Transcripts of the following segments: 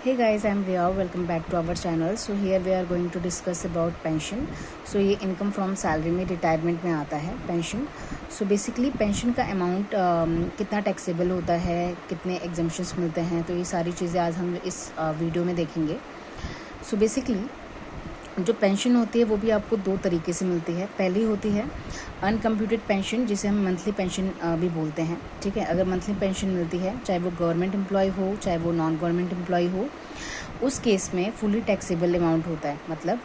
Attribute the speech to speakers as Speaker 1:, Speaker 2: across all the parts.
Speaker 1: Hey guys, I'm Riya. Welcome back to our channel. So here we are going to discuss about pension. So ये income from salary में retirement में आता है pension. So basically pension का amount कितना taxable होता है, कितने एग्जम्पशंस मिलते हैं, तो ये सारी चीज़ें आज हम इस वीडियो में देखेंगे. सो बेसिकली जो पेंशन होती है वो भी आपको दो तरीके से मिलती है. पहली होती है अनकम्प्यूटेड पेंशन, जिसे हम मंथली पेंशन भी बोलते हैं. ठीक है, अगर मंथली पेंशन मिलती है, चाहे वो गवर्नमेंट एम्प्लॉय हो चाहे वो नॉन गवर्नमेंट एम्प्लॉय हो, उस केस में फुली टैक्सेबल अमाउंट होता है. मतलब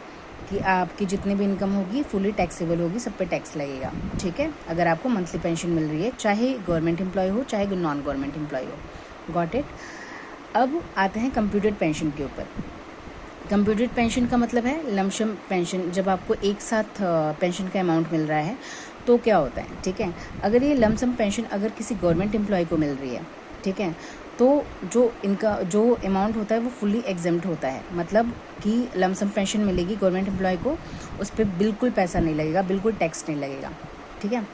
Speaker 1: कि आपकी जितनी भी इनकम होगी फुली टैक्सेबल होगी, सब पे टैक्स लगेगा. ठीक है, अगर आपको मंथली पेंशन मिल रही है, चाहे गवर्नमेंट एम्प्लॉय हो चाहे नॉन गवर्नमेंट एम्प्लॉय हो. Got it. अब आते हैं कंप्यूटेड पेंशन के ऊपर. कंप्यूटेड पेंशन का मतलब है लमसम पेंशन. जब आपको एक साथ पेंशन का अमाउंट मिल रहा है तो क्या होता है. ठीक है, अगर ये लमसम पेंशन अगर किसी गवर्नमेंट एम्प्लॉय को मिल रही है, ठीक है, तो जो अमाउंट होता है वो फुली एग्जेम्प्ट होता है. मतलब कि लमसम पेंशन मिलेगी गवर्नमेंट एम्प्लॉय को, उस पर बिल्कुल पैसा नहीं लगेगा, बिल्कुल टैक्स नहीं लगेगा. ठीक है.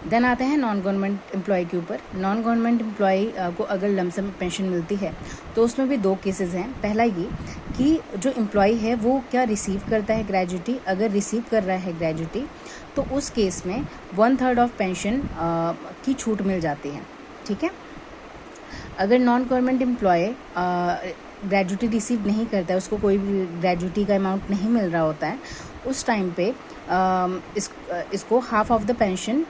Speaker 1: देन आते हैं नॉन गवर्नमेंट एम्प्लॉय के ऊपर. नॉन गवर्नमेंट एम्प्लॉय को अगर लमसम पेंशन मिलती है तो उसमें भी दो केसेस हैं. पहला ये कि जो एम्प्लॉय है वो क्या रिसीव करता है ग्रेजुटी. अगर रिसीव कर रहा है ग्रेजुटी तो उस केस में 1/3 ऑफ पेंशन की छूट मिल जाती है. ठीक है. अगर non government employee gratuity receive नहीं करता है, उसको कोई भी ग्रेजुटी का अमाउंट नहीं मिल रहा होता है, उस टाइम पे इसको हाफ ऑफ द पेंशन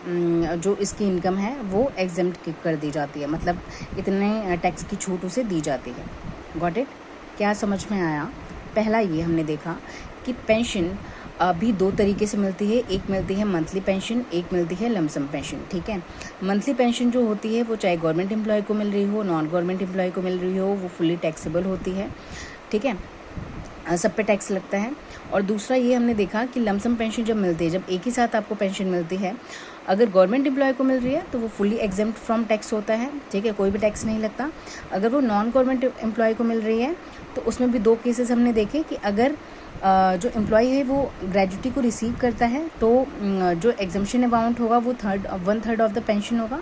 Speaker 1: जो इसकी इनकम है वो एग्जेम्प्ट कर दी जाती है. मतलब इतने टैक्स की छूट उसे दी जाती है. Got it. क्या समझ में आया. पहला ये हमने देखा कि पेंशन भी दो तरीके से मिलती है. एक मिलती है मंथली पेंशन, एक मिलती है लमसम पेंशन. ठीक है. मंथली पेंशन जो होती है वो चाहे गवर्नमेंट एम्प्लॉय को मिल रही हो, नॉन गवर्नमेंट एम्प्लॉय को मिल रही हो, वो फुली टैक्सेबल होती है. ठीक है, सब पे टैक्स लगता है. और दूसरा ये हमने देखा कि लमसम पेंशन जब मिलती है, जब एक ही साथ आपको पेंशन मिलती है, अगर गवर्नमेंट एम्प्लॉय को मिल रही है तो वो फुली एग्जेम्प्ट फ्रॉम टैक्स होता है. ठीक है, कोई भी टैक्स नहीं लगता. अगर वो नॉन गवर्नमेंट एम्प्लॉय को मिल रही है तो उसमें भी दो केसेस हमने देखे कि अगर जो एम्प्लॉय है वो ग्रेजुटी को रिसीव करता है तो जो एग्जम्पशन अमाउंट होगा वो 1/3 ऑफ द पेंशन होगा.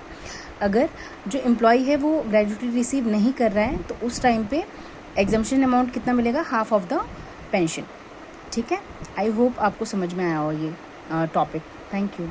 Speaker 1: अगर जो एम्प्लॉय है वो ग्रेजुटी रिसीव नहीं कर रहा है तो उस टाइम पे एग्जम्पशन अमाउंट कितना मिलेगा, हाफ ऑफ द पेंशन. ठीक है. आई होप आपको समझ में आया हो ये टॉपिक. Thank you.